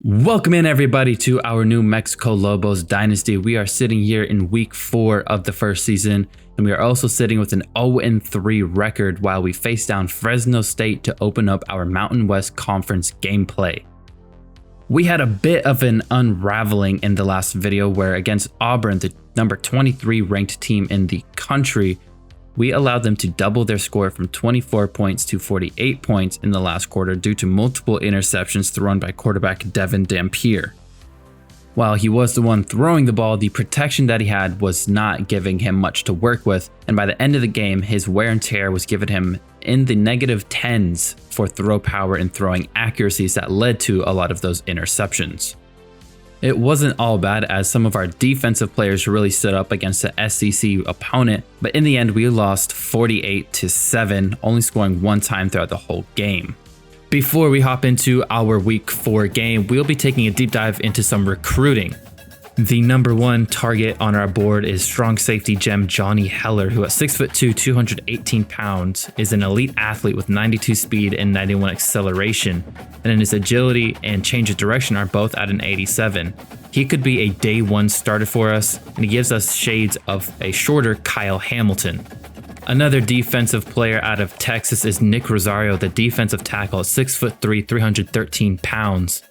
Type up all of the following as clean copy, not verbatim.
Welcome in everybody to our New Mexico Lobos Dynasty. We are sitting here in week 4 of the first season, and we are also sitting with an 0-3 record while we face down Fresno State to open up our Mountain West Conference gameplay. We had a bit of an unraveling in the last video where against Auburn, the number 23 ranked team in the country, we allowed them to double their score from 24 points to 48 points in the last quarter due to multiple interceptions thrown by quarterback Devin Dampier. While he was the one throwing the ball, the protection that he had was not giving him much to work with, and by the end of the game, his wear and tear was giving him in the negative 10s for throw power and throwing accuracies that led to a lot of those interceptions. It wasn't all bad as some of our defensive players really stood up against the SEC opponent, but in the end we lost 48-7, only scoring one time throughout the whole game. Before we hop into our week 4 game, we'll be taking a deep dive into some recruiting. The number 1 target on our board is strong safety gem Johnny Heller, who at 6'2", 218 pounds, is an elite athlete with 92 speed and 91 acceleration, and in his agility and change of direction are both at an 87. He could be a day 1 starter for us, and he gives us shades of a shorter Kyle Hamilton. Another defensive player out of Texas is Nick Rosario, the defensive tackle at 6'3", 313 pounds.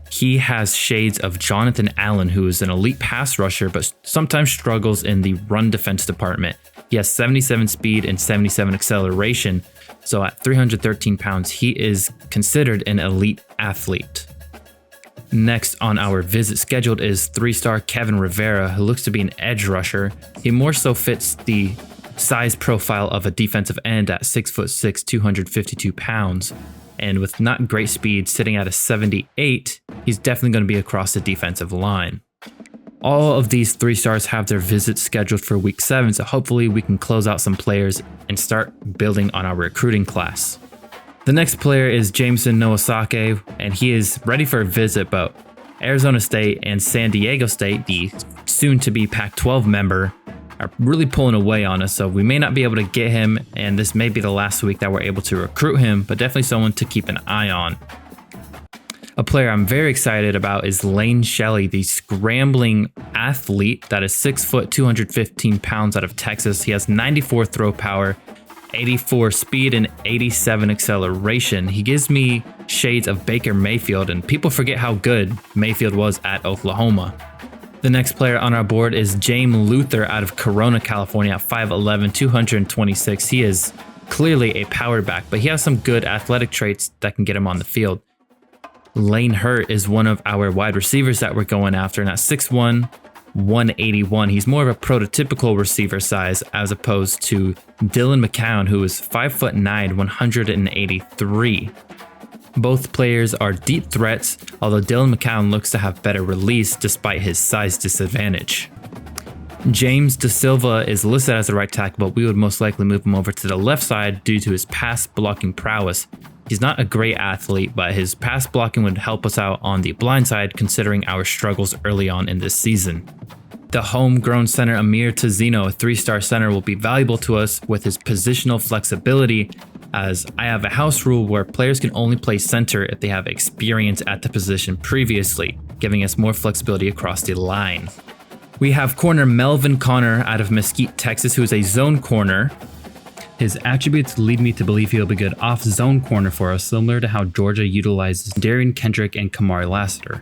He has shades of Jonathan Allen, who is an elite pass rusher, but sometimes struggles in the run defense department. He has 77 speed and 77 acceleration, so at 313 pounds, he is considered an elite athlete. Next on our visit scheduled is 3-star Kevin Rivera, who looks to be an edge rusher. He more so fits the size profile of a defensive end at 6'6", 252 pounds. And with not great speed, sitting at a 78, he's definitely going to be across the defensive line. All of these 3 stars have their visits scheduled for week 7, so hopefully we can close out some players and start building on our recruiting class. The next player is Jameson Nowosake, and he is ready for a visit, but Arizona State and San Diego State, the soon-to-be Pac-12 member, are really pulling away on us, so we may not be able to get him, and this may be the last week that we're able to recruit him, but definitely someone to keep an eye on. A player I'm very excited about is Lane Shelley, the scrambling athlete that is 6 foot, 215 pounds out of Texas. He has 94 throw power, 84 speed, and 87 acceleration. He gives me shades of Baker Mayfield, and people forget how good Mayfield was at Oklahoma. The next player on our board is James Luther out of Corona, California at 5'11", 226. He is clearly a power back, but he has some good athletic traits that can get him on the field. Lane Hurt is one of our wide receivers that we're going after, and at 6'1", 181, he's more of a prototypical receiver size as opposed to Dylan McCown, who is 5'9", 183. Both players are deep threats, although Dylan McCown looks to have better release despite his size disadvantage. James Da Silva is listed as a right tackle, but we would most likely move him over to the left side due to his pass blocking prowess. He's not a great athlete, but his pass blocking would help us out on the blind side considering our struggles early on in this season. The homegrown center Amir Tazino, a 3-star center, will be valuable to us with his positional flexibility, as I have a house rule where players can only play center if they have experience at the position previously, giving us more flexibility across the line. We have corner Melvin Connor out of Mesquite, Texas, who is a zone corner. His attributes lead me to believe he'll be good off-zone corner for us, similar to how Georgia utilizes Darian Kendrick and Kamari Lassiter.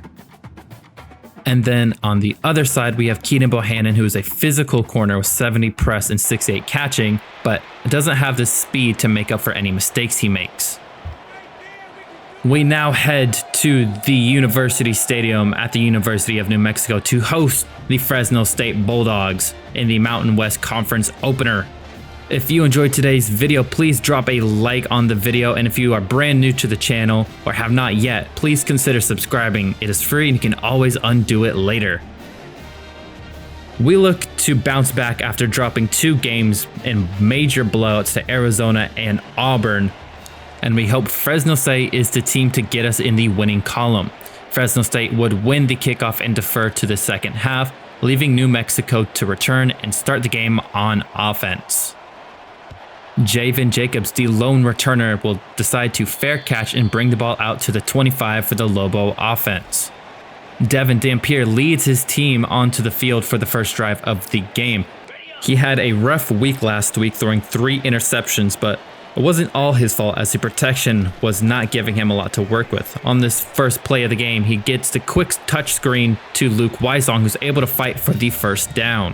And then on the other side, we have Keaton Bohannon, who is a physical corner with 70 press and 6'8 catching, but doesn't have the speed to make up for any mistakes he makes. We now head to the University Stadium at the University of New Mexico to host the Fresno State Bulldogs in the Mountain West Conference opener. If you enjoyed today's video, please drop a like on the video, and if you are brand new to the channel or have not yet, please consider subscribing. It is free and you can always undo it later. We look to bounce back after dropping 2 games in major blowouts to Arizona and Auburn, and we hope Fresno State is the team to get us in the winning column. Fresno State would win the kickoff and defer to the second half, leaving New Mexico to return and start the game on offense. Javen Jacobs, the lone returner, will decide to fair catch and bring the ball out to the 25 for the Lobo offense. Devin Dampier leads his team onto the field for the first drive of the game. He had a rough week last week, throwing 3 interceptions, but it wasn't all his fault as the protection was not giving him a lot to work with. On this first play of the game, he gets the quick touch screen to Luke Weisong, who's able to fight for the first down.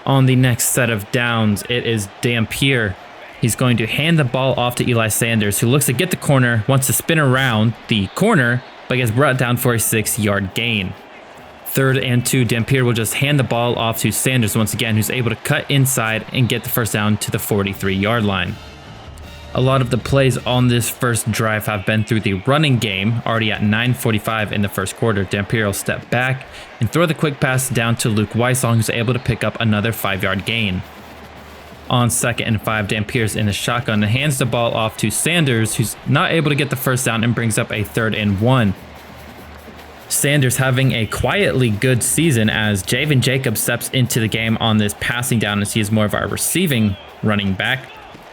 On the next set of downs, it is Dampier. He's going to hand the ball off to Eli Sanders, who looks to get the corner, wants to spin around the corner, but gets brought down for a 6-yard gain. 3rd and 2, Dampier will just hand the ball off to Sanders once again, who's able to cut inside and get the first down to the 43-yard line. A lot of the plays on this first drive have been through the running game, already at 9:45 in the first quarter. Dampier will step back and throw the quick pass down to Luke Weisong, who's able to pick up another 5-yard gain. On 2nd and 5, Dampier's in the shotgun and hands the ball off to Sanders, who's not able to get the first down and brings up a 3rd and 1. Sanders having a quietly good season as Javen Jacobs steps into the game on this passing down as he is more of our receiving running back.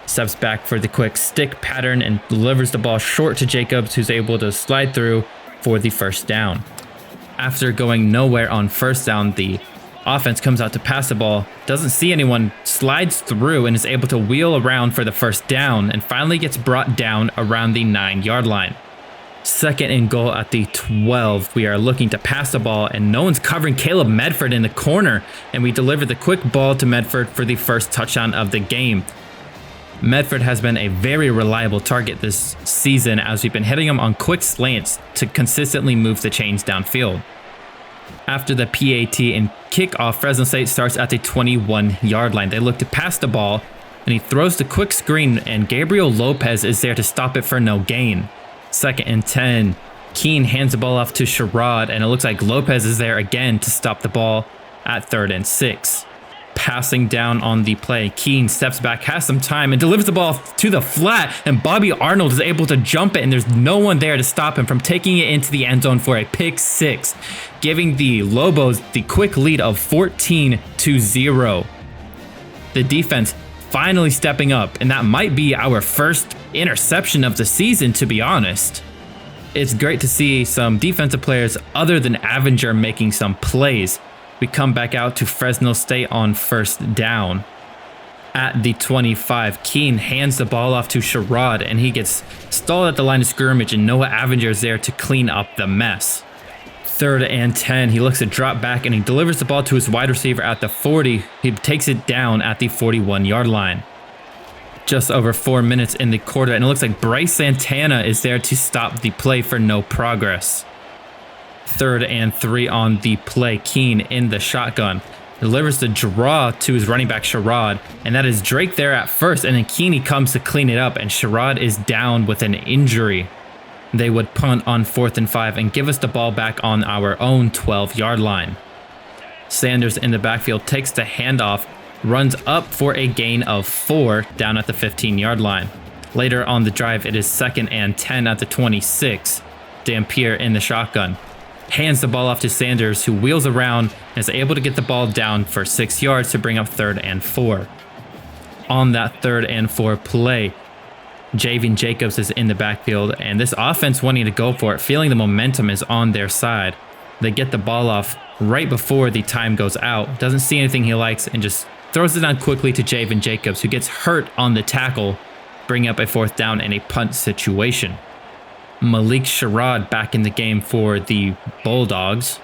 Steps back for the quick stick pattern and delivers the ball short to Jacobs, who's able to slide through for the first down. After going nowhere on first down, the offense comes out to pass the ball, doesn't see anyone, slides through and is able to wheel around for the first down and finally gets brought down around the 9-yard line. 2nd and goal at the 12. We are looking to pass the ball and no one's covering Caleb Medford in the corner, and we deliver the quick ball to Medford for the first touchdown of the game. Medford has been a very reliable target this season as we've been hitting him on quick slants to consistently move the chains downfield. After the PAT and kickoff, Fresno State starts at the 21-yard line. They look to pass the ball, and he throws the quick screen, and Gabriel Lopez is there to stop it for no gain. 2nd and 10. Keene hands the ball off to Sherrod, and it looks like Lopez is there again to stop the ball at 3rd and 6. Passing down on the play, Keene steps back, has some time, and delivers the ball to the flat, and Bobby Arnold is able to jump it, and there's no one there to stop him from taking it into the end zone for a pick 6, giving the Lobos the quick lead of 14-0. The defense finally stepping up, and that might be our first interception of the season, to be honest. It's great to see some defensive players other than Avenger making some plays. We come back out to Fresno State on first down. At the 25, Keene hands the ball off to Sherrod, and he gets stalled at the line of scrimmage, and Noah Avenger is there to clean up the mess. 3rd and 10, he looks to drop back, and he delivers the ball to his wide receiver at the 40. He takes it down at the 41-yard line. Just over 4 minutes in the quarter, and it looks like Bryce Santana is there to stop the play for no progress. 3rd and 3 on the play. Keene in the shotgun delivers the draw to his running back Sherrod, and that is Drake there at first, and then Keeney comes to clean it up, and Sherrod is down with an injury. They would punt on 4th and 5 and give us the ball back on our own 12-yard line. Sanders in the backfield takes the handoff, runs up for a gain of 4 down at the 15-yard line. Later on the drive, it is 2nd and 10 at the 26. Dampier in the shotgun hands the ball off to Sanders, who wheels around and is able to get the ball down for 6 yards to bring up 3rd and 4. On that 3rd and 4 play, Javen Jacobs is in the backfield, and this offense wanting to go for it, feeling the momentum is on their side. They get the ball off right before the time goes out, doesn't see anything he likes, and just throws it down quickly to Javen Jacobs, who gets hurt on the tackle, bringing up a 4th down and a punt situation. Malik Sherrod back in the game for the Bulldogs.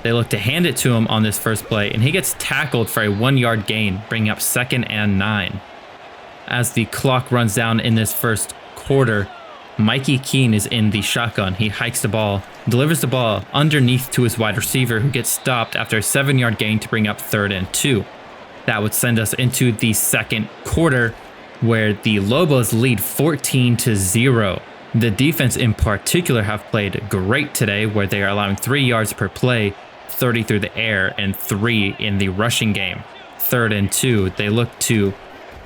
They look to hand it to him on this first play, and he gets tackled for a 1-yard gain, bringing up 2nd and 9. As the clock runs down in this first quarter, Mikey Keene is in the shotgun. He hikes the ball, delivers the ball underneath to his wide receiver, who gets stopped after a 7-yard gain to bring up 3rd and 2. That would send us into the second quarter, where the Lobos lead 14-0. The defense in particular have played great today, where they are allowing 3 yards per play, 30 through the air, and 3 in the rushing game. 3rd and 2, they look to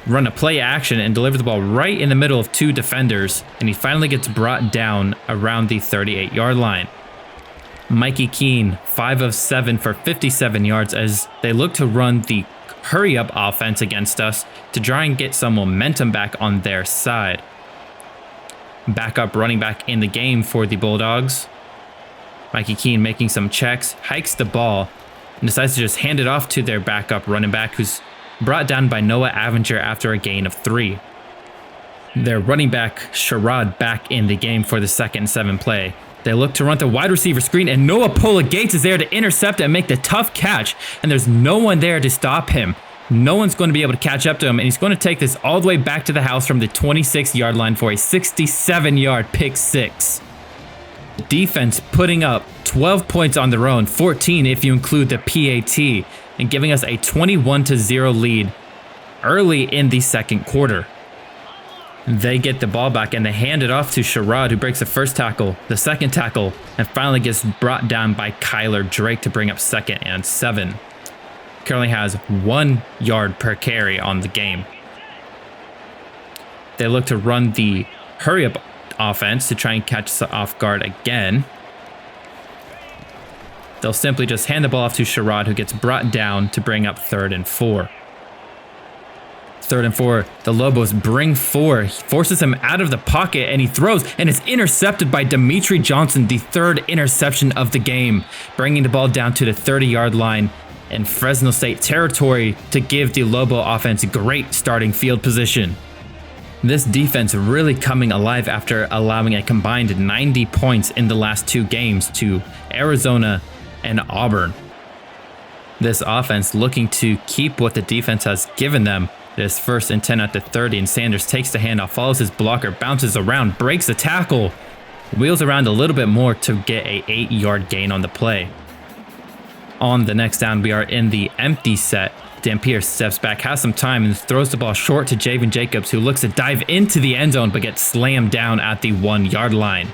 run a play action and deliver the ball right in the middle of 2 defenders, and he finally gets brought down around the 38-yard line. Mikey Keene, 5 of 7 for 57 yards as they look to run the hurry-up offense against us to try and get some momentum back on their side. Backup running back in the game for the Bulldogs Mikey Keene making some checks, hikes the ball, and decides to just hand it off to their backup running back, who's brought down by Noah Avenger after a gain of 3. Their running back, Sherrod, back in the game for the 2nd and 7 play. They look to run the wide receiver screen, and Noah Pola Gates is there to intercept and make the tough catch, and there's no one there to stop him. No one's going to be able to catch up to him, and he's going to take this all the way back to the house from the 26-yard line for a 67-yard pick 6. The defense putting up 12 points on their own, 14 if you include the PAT, and giving us a 21-0 lead early in the second quarter. They get the ball back and they hand it off to Sherrod, who breaks the first tackle, the second tackle, and finally gets brought down by Kyler Drake to bring up 2nd and 7. Currently has 1 yard per carry on the game. They look to run the hurry-up offense to try and catch us off guard again. They'll simply just hand the ball off to Sherrod, who gets brought down to bring up 3rd and 4. 3rd and 4, the Lobos bring 4. He forces him out of the pocket and he throws, and it's intercepted by Dimitri Johnson, the 3rd interception of the game, bringing the ball down to the 30-yard line in Fresno State territory to give the Lobo offense great starting field position. This defense really coming alive after allowing a combined 90 points in the last 2 games to Arizona and Auburn. This offense looking to keep what the defense has given them. It is 1st and 10 at the 30, and Sanders takes the handoff, follows his blocker, bounces around, breaks the tackle, wheels around a little bit more to get a 8-yard gain on the play. On the next down, we are in the empty set. Dampier steps back, has some time, and throws the ball short to Javen Jacobs, who looks to dive into the end zone but gets slammed down at the 1-yard line.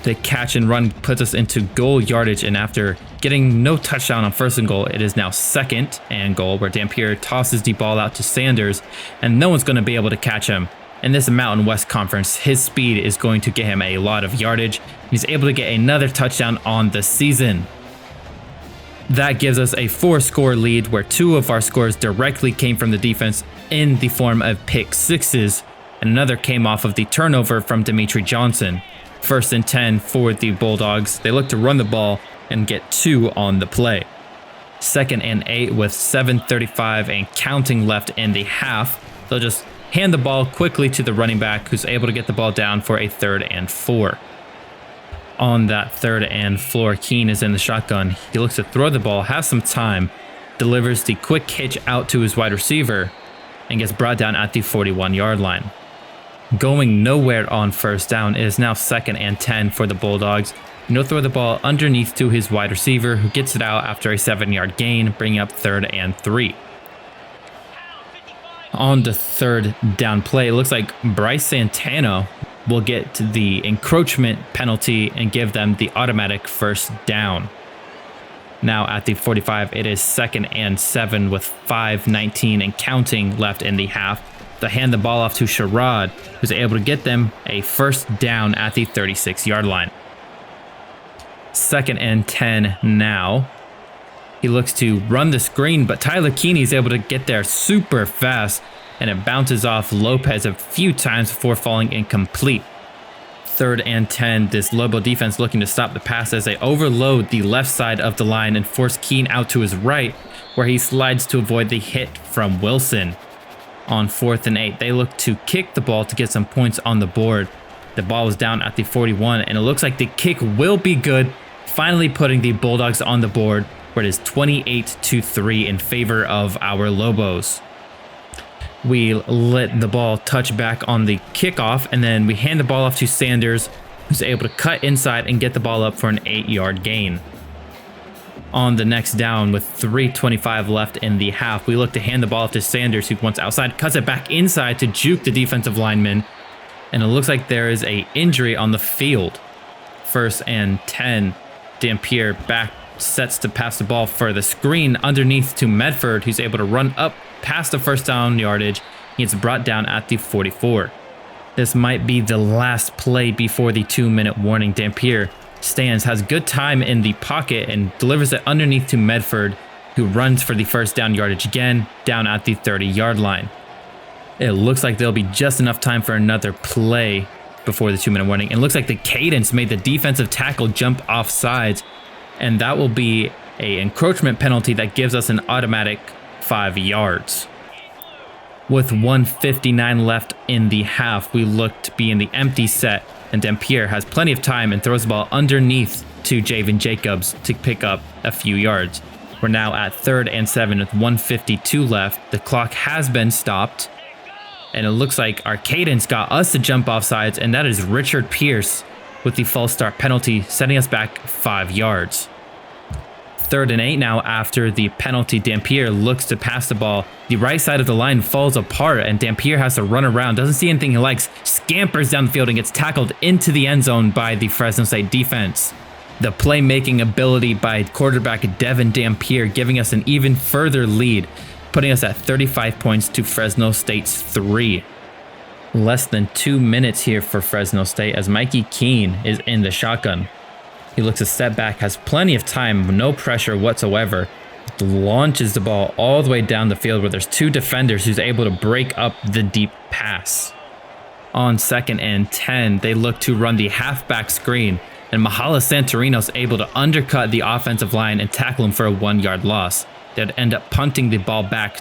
The catch and run puts us into goal yardage, and after getting no touchdown on 1st and goal, it is now 2nd and goal, where Dampier tosses the ball out to Sanders, and no one's going to be able to catch him. In this Mountain West Conference, his speed is going to get him a lot of yardage. He's able to get another touchdown on the season. That gives us a 4-score lead, where 2 of our scores directly came from the defense in the form of pick 6s, and another came off of the turnover from Dimitri Johnson. 1st and 10 for the Bulldogs. They look to run the ball and get 2 on the play. 2nd and 8 with 7:35 and counting left in the half. They'll just hand the ball quickly to the running back, who's able to get the ball down for a 3rd and 4. On that 3rd and 4, Keene is in the shotgun. He looks to throw the ball, has some time, delivers the quick hitch out to his wide receiver, and gets brought down at the 41-yard line. Going nowhere on 1st down, it is now 2nd and 10 for the Bulldogs. And he'll throw the ball underneath to his wide receiver, who gets it out after a 7-yard gain, bringing up 3rd and 3. On the 3rd down play, it looks like Bryce Santana will get to the encroachment penalty and give them the automatic 1st down. Now at the 45, it is 2nd and 7 with 5:19 and counting left in the half. They hand the ball off to Sherrod, who's able to get them a 1st down at the 36-yard line. 2nd and 10 now. He looks to run the screen, but Tyler Keeney is able to get there super fast, and it bounces off Lopez a few times before falling incomplete. 3rd and 10, this Lobo defense looking to stop the pass as they overload the left side of the line and force Keene out to his right, where he slides to avoid the hit from Wilson. On 4th and 8, they look to kick the ball to get some points on the board. The ball is down at the 41, and it looks like the kick will be good, finally putting the Bulldogs on the board, where it is 28-3 in favor of our Lobos. We let the ball touch back on the kickoff, and then we hand the ball off to Sanders, who's able to cut inside and get the ball up for an 8-yard gain. On the next down, with 3:25 left in the half, we look to hand the ball off to Sanders, who once outside cuts it back inside to juke the defensive lineman, and it looks like there is an injury on the field. 1st and 10, Dampier back sets to pass the ball for the screen underneath to Medford, who's able to run up past the 1st down yardage. He gets brought down at the 44. This might be the last play before the 2-minute warning. Dampier stands, has good time in the pocket, and delivers it underneath to Medford, who runs for the 1st down yardage again, down at the 30-yard line. It looks like there'll be just enough time for another play before the 2-minute warning. And it looks like the Cadence made the defensive tackle jump off sides, and that will be a encroachment penalty that gives us an automatic 5 yards. With 1:59 left in the half, we look to be in the empty set, and Dampier has plenty of time and throws the ball underneath to Javen Jacobs to pick up a few yards. We're now at 3rd and 7 with 1:52 left. The clock has been stopped, and it looks like our Cadence got us to jump off sides, and that is Richard Pierce with the false start penalty, setting us back 5 yards. 3rd and 8 now after the penalty. Dampier looks to pass the ball. The right side of the line falls apart, and Dampier has to run around. Doesn't see anything he likes. Scampers down the field and gets tackled into the end zone by the Fresno State defense. The playmaking ability by quarterback Devin Dampier giving us an even further lead, putting us at 35 points to Fresno State's 3. Less than 2 minutes here for Fresno State as Mikey Keene is in the shotgun. He looks to step back, has plenty of time, no pressure whatsoever. Launches the ball all the way down the field where there's 2 defenders who's able to break up the deep pass. On 2nd and 10, they look to run the halfback screen, and Mahala Santorino's able to undercut the offensive line and tackle him for a 1-yard loss. They'd end up punting the ball back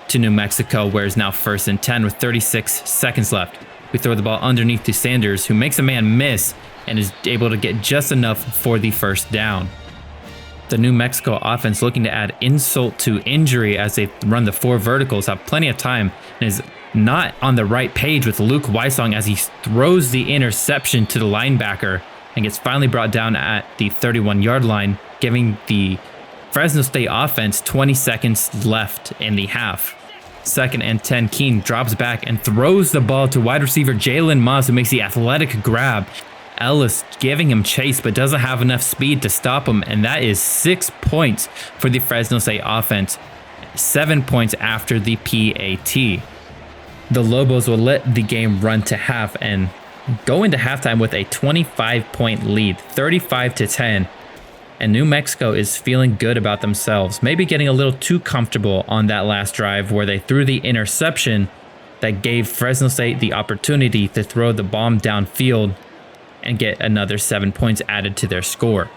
to New Mexico, where it's now 1st and 10 with 36 seconds left. We throw the ball underneath to Sanders, who makes a man miss and is able to get just enough for the 1st down. The New Mexico offense, looking to add insult to injury as they run the 4 verticals, have plenty of time and is not on the right page with Luke Wysong as he throws the interception to the linebacker and gets finally brought down at the 31-yard line, giving the Fresno State offense 20 seconds left in the half. 2nd and 10, Keene drops back and throws the ball to wide receiver Jalen Moss, who makes the athletic grab. Ellis giving him chase but doesn't have enough speed to stop him, and that is 6 points for the Fresno State offense, 7 points after the PAT. The Lobos will let the game run to half and go into halftime with a 25-point lead, 35-10, and New Mexico is feeling good about themselves, maybe getting a little too comfortable on that last drive where they threw the interception that gave Fresno State the opportunity to throw the bomb downfield and get another 7 points added to their score.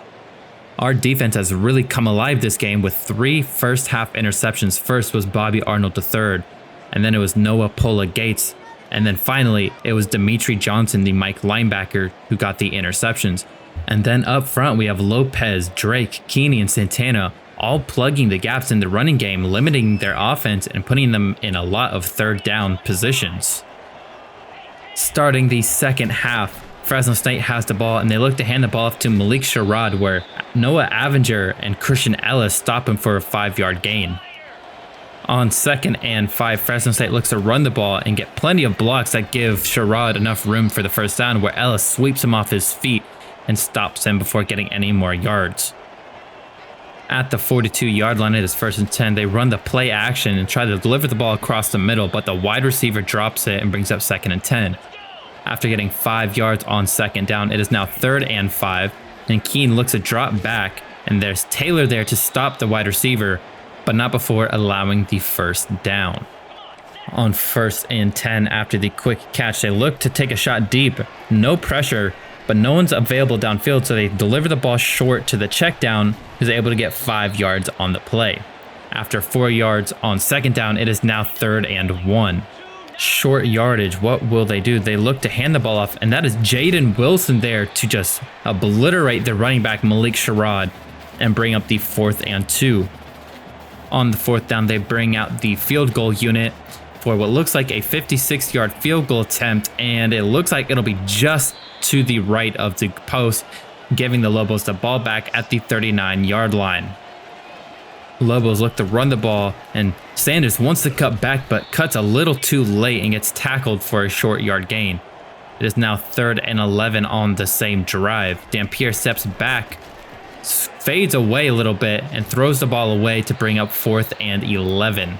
Our defense has really come alive this game with 3 first-half interceptions. First was Bobby Arnold III, and then it was Noah Pola Gates, and then finally it was Dimitri Johnson, the Mike linebacker, who got the interceptions. And then up front we have Lopez, Drake, Keeney, and Santana all plugging the gaps in the running game, limiting their offense and putting them in a lot of 3rd down positions. Starting the second half, Fresno State has the ball, and they look to hand the ball off to Malik Sherrod, where Noah Avenger and Christian Ellis stop him for a 5-yard gain. On 2nd and 5, Fresno State looks to run the ball and get plenty of blocks that give Sherrod enough room for the 1st down, where Ellis sweeps him off his feet and stops him before getting any more yards. At the 42-yard line, it is 1st and 10. They run the play action and try to deliver the ball across the middle, but the wide receiver drops it and brings up 2nd and 10. After getting 5 yards on 2nd down, it is now 3rd and 5, and Keene looks to drop back, and there's Taylor there to stop the wide receiver, but not before allowing the 1st down. On 1st and 10, after the quick catch, they look to take a shot deep. No pressure, but no one's available downfield, so they deliver the ball short to the check down, who's able to get 5 yards on the play. After 4 yards on 2nd down, it is now 3rd and 1. Short yardage, what will they do? They look to hand the ball off, and that is Jaden Wilson there to just obliterate the running back Malik Sherrod and bring up the 4th and 2. On the 4th down, they bring out the field goal unit for what looks like a 56-yard field goal attempt, and it looks like it'll be just to the right of the post, giving the Lobos the ball back at the 39-yard line. Lobos look to run the ball, and Sanders wants to cut back but cuts a little too late and gets tackled for a short yard gain. It is now 3rd and 11 on the same drive. Dampier steps back, fades away a little bit, and throws the ball away to bring up 4th and 11.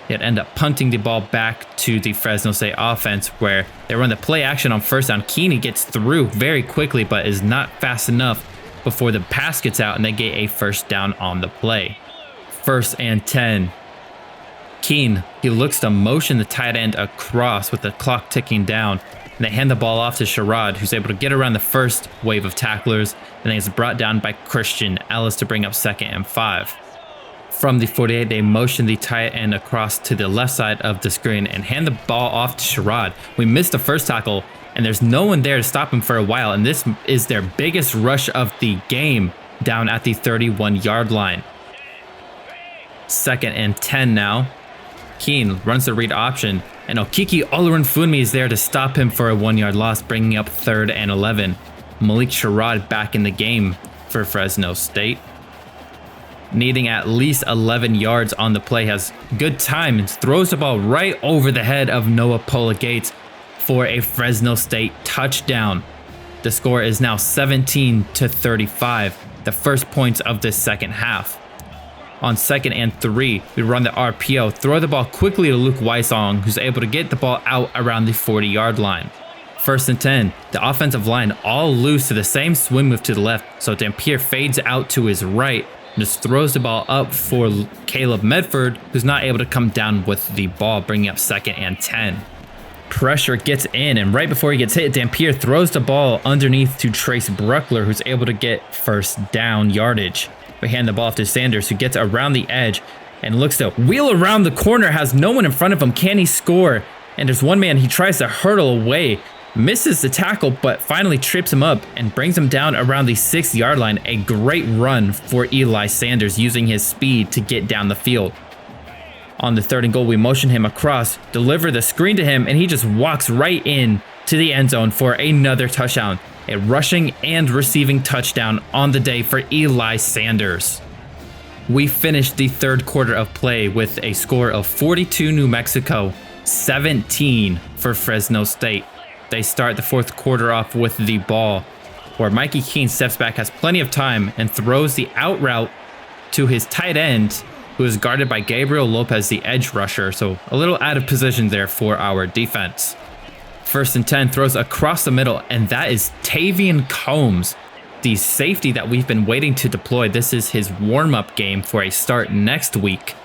They'd end up punting the ball back to the Fresno State offense, where they run the play action on 1st down. Keeney gets through very quickly but is not fast enough before the pass gets out, and they get a 1st down on the play. 1st and 10. Keene, he looks to motion the tight end across with the clock ticking down. And they hand the ball off to Sherrod, who's able to get around the first wave of tacklers, and then is brought down by Christian Ellis to bring up 2nd and 5. From the 48, they motion the tight end across to the left side of the screen and hand the ball off to Sherrod. We missed the first tackle, and there's no one there to stop him for a while, and this is their biggest rush of the game down at the 31-yard line. 2nd and 10 now. Keene runs the read option, and Okiki Olorunfunmi is there to stop him for a 1-yard loss, bringing up 3rd and 11. Malik Sherrod back in the game for Fresno State. Needing at least 11 yards on the play, has good time and throws the ball right over the head of Noah Pola-Gates for a Fresno State touchdown. The score is now 17-35, the first points of this second half. On 2nd and 3, we run the RPO, throw the ball quickly to Luke Weissong, who's able to get the ball out around the 40-yard line. 1st and 10, the offensive line all loose to the same swim move to the left, so Dampier fades out to his right, just throws the ball up for Caleb Medford, who's not able to come down with the ball, bringing up 2nd and 10. Pressure gets in, and right before he gets hit, Dampier throws the ball underneath to Trace Bruckler, who's able to get 1st down yardage. We hand the ball off to Sanders, who gets around the edge and looks to wheel around the corner, has no one in front of him. Can he score? And there's one man he tries to hurdle away, misses the tackle, but finally trips him up and brings him down around the 6-yard line. A great run for Eli Sanders, using his speed to get down the field. On the 3rd and goal, we motion him across, deliver the screen to him, and he just walks right in to the end zone for another touchdown. A rushing and receiving touchdown on the day for Eli Sanders. We finished the 3rd quarter of play with a score of 42 New Mexico, 17 for Fresno State. They start the 4th quarter off with the ball, where Mikey Keene steps back, has plenty of time, and throws the out route to his tight end, who is guarded by Gabriel Lopez, the edge rusher, so a little out of position there for our defense. 1st and 10, throws across the middle, and that is Tavian Combs, the safety that we've been waiting to deploy. This is his warm-up game for a start next week.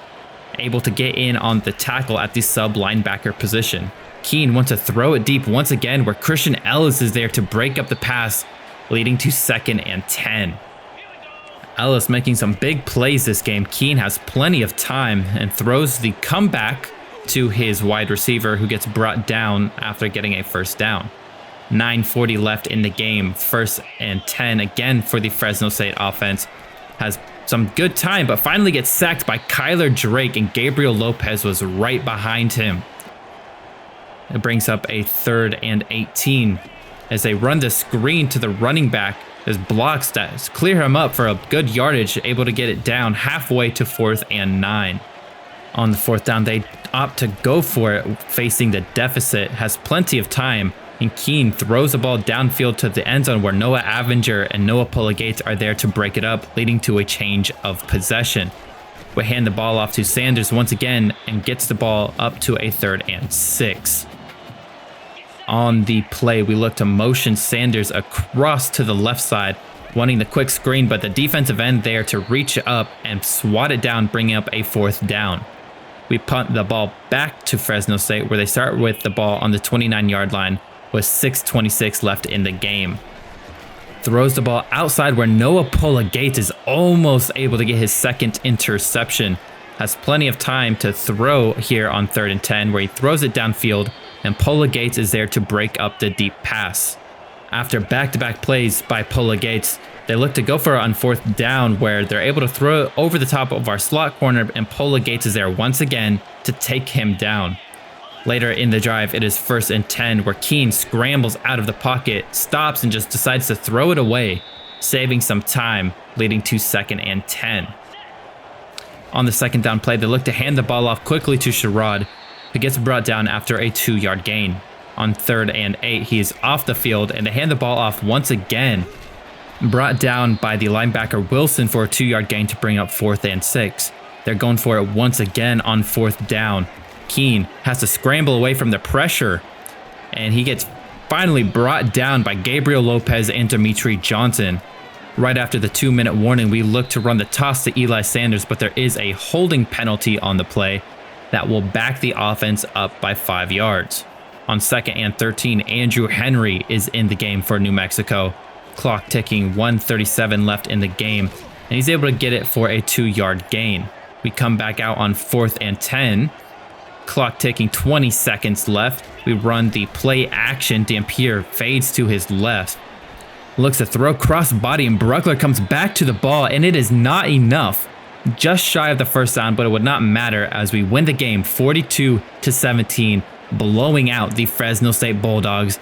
Able to get in on the tackle at the sub linebacker position. Keene wants to throw it deep once again, where Christian Ellis is there to break up the pass, leading to 2nd and 10. Ellis making some big plays this game. Keene has plenty of time and throws the comeback to his wide receiver, who gets brought down after getting a 1st down. 9:40 left in the game. 1st and 10 again for the Fresno State offense. Has some good time, but finally gets sacked by Kyler Drake, and Gabriel Lopez was right behind him. It brings up a 3rd and 18 as they run the screen to the running back. There's blocks that clear him up for a good yardage, able to get it down halfway to 4th and 9. On the 4th down, they opt to go for it, facing the deficit, has plenty of time, and Keene throws the ball downfield to the end zone, where Noah Avenger and Noah Pola-Gates are there to break it up, leading to a change of possession. We hand the ball off to Sanders once again and gets the ball up to a 3rd and 6. On the play, we look to motion Sanders across to the left side, wanting the quick screen, but the defensive end there to reach up and swat it down, bringing up a 4th down. We punt the ball back to Fresno State, where they start with the ball on the 29-yard line with 6:26 left in the game. Throws the ball outside, where Noah Pola-Gates is almost able to get his 2nd interception. Has plenty of time to throw here on 3rd and 10, where he throws it downfield, and Pola-Gates is there to break up the deep pass. After back-to-back plays by Pola-Gates, they look to go for it on 4th down, where they're able to throw it over the top of our slot corner, and Pola-Gates is there once again to take him down. Later in the drive, it is 1st and 10, where Keene scrambles out of the pocket, stops, and just decides to throw it away, saving some time, leading to 2nd and 10. On the 2nd down play, they look to hand the ball off quickly to Sherrod, who gets brought down after a 2-yard gain. On 3rd and 8, he is off the field, and they hand the ball off once again, brought down by the linebacker Wilson for a 2-yard gain to bring up 4th and 6. They're going for it once again on 4th down. Keene has to scramble away from the pressure, and he gets finally brought down by Gabriel Lopez and Dimitri Johnson. Right after the 2-minute warning, we look to run the toss to Eli Sanders, but there is a holding penalty on the play that will back the offense up by 5 yards. On 2nd and 13, Andrew Henry is in the game for New Mexico. Clock ticking, 1:37 left in the game, and he's able to get it for a 2-yard gain. We come back out on 4th and 10. Clock ticking, 20 seconds left. We run the play action. Dampier fades to his left. Looks to throw cross body, and Bruckler comes back to the ball, and it is not enough. Just shy of the first down, but it would not matter as we win the game 42-17, blowing out the Fresno State Bulldogs,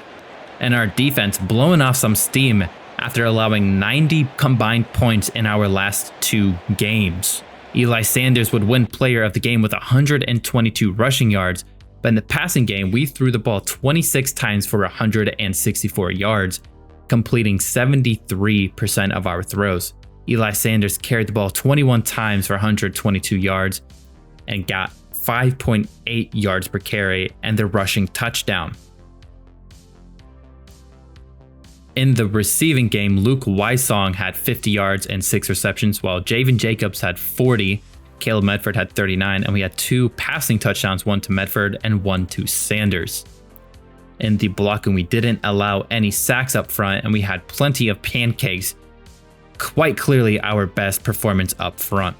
and our defense blowing off some steam after allowing 90 combined points in our last 2 games. Eli Sanders would win player of the game with 122 rushing yards, but in the passing game, we threw the ball 26 times for 164 yards, completing 73% of our throws. Eli Sanders carried the ball 21 times for 122 yards and got 5.8 yards per carry and the rushing touchdown. In the receiving game, Luke Wysong had 50 yards and 6 receptions, while Javen Jacobs had 40, Caleb Medford had 39, and we had 2 passing touchdowns, one to Medford and one to Sanders. In the blocking, we didn't allow any sacks up front, and we had plenty of pancakes, quite clearly our best performance up front.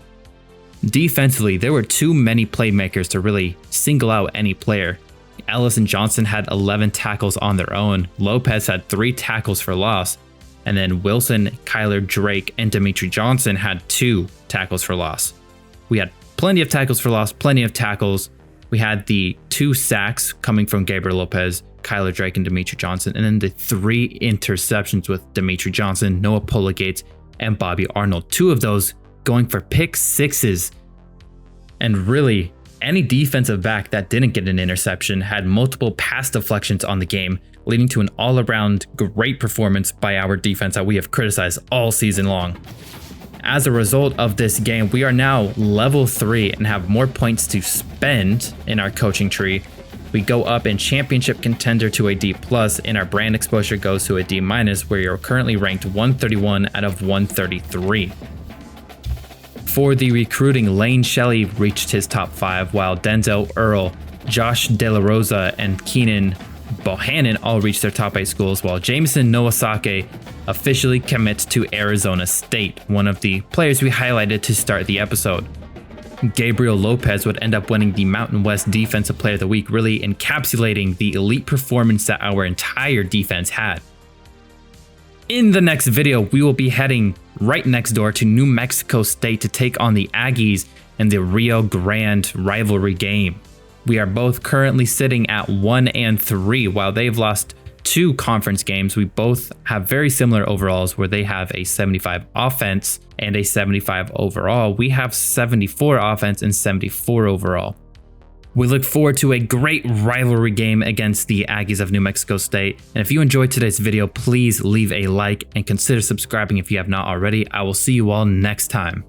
Defensively, there were too many playmakers to really single out any player. Ellis and Johnson had 11 tackles on their own. Lopez had 3 tackles for loss. And then Wilson, Kyler Drake, and Dimitri Johnson had 2 tackles for loss. We had plenty of tackles for loss, plenty of tackles. We had the 2 sacks coming from Gabriel Lopez, Kyler Drake, and Dimitri Johnson. And then the 3 interceptions with Dimitri Johnson, Noah Pola-Gates, and Bobby Arnold. 2 of those going for pick sixes. And really, any defensive back that didn't get an interception had multiple pass deflections on the game, leading to an all-around great performance by our defense that we have criticized all season long. As a result of this game, we are now level 3 and have more points to spend in our coaching tree. We go up in championship contender to a D+, and our brand exposure goes to a D-, where you're currently ranked 131 out of 133. For the recruiting, Lane Shelley reached his top 5, while Denzel Earl, Josh De La Rosa, and Keenan Bohannon all reached their top 8 schools, while Jameson Nowasake officially commits to Arizona State, one of the players we highlighted to start the episode. Gabriel Lopez would end up winning the Mountain West Defensive Player of the Week, really encapsulating the elite performance that our entire defense had. In the next video, we will be heading right next door to New Mexico State to take on the Aggies in the Rio Grande rivalry game. We are both currently sitting at 1-3, while they've lost 2 conference games. We both have very similar overalls, where they have a 75 offense and a 75 overall. We have 74 offense and 74 overall. We look forward to a great rivalry game against the Aggies of New Mexico State. And if you enjoyed today's video, please leave a like and consider subscribing if you have not already. I will see you all next time.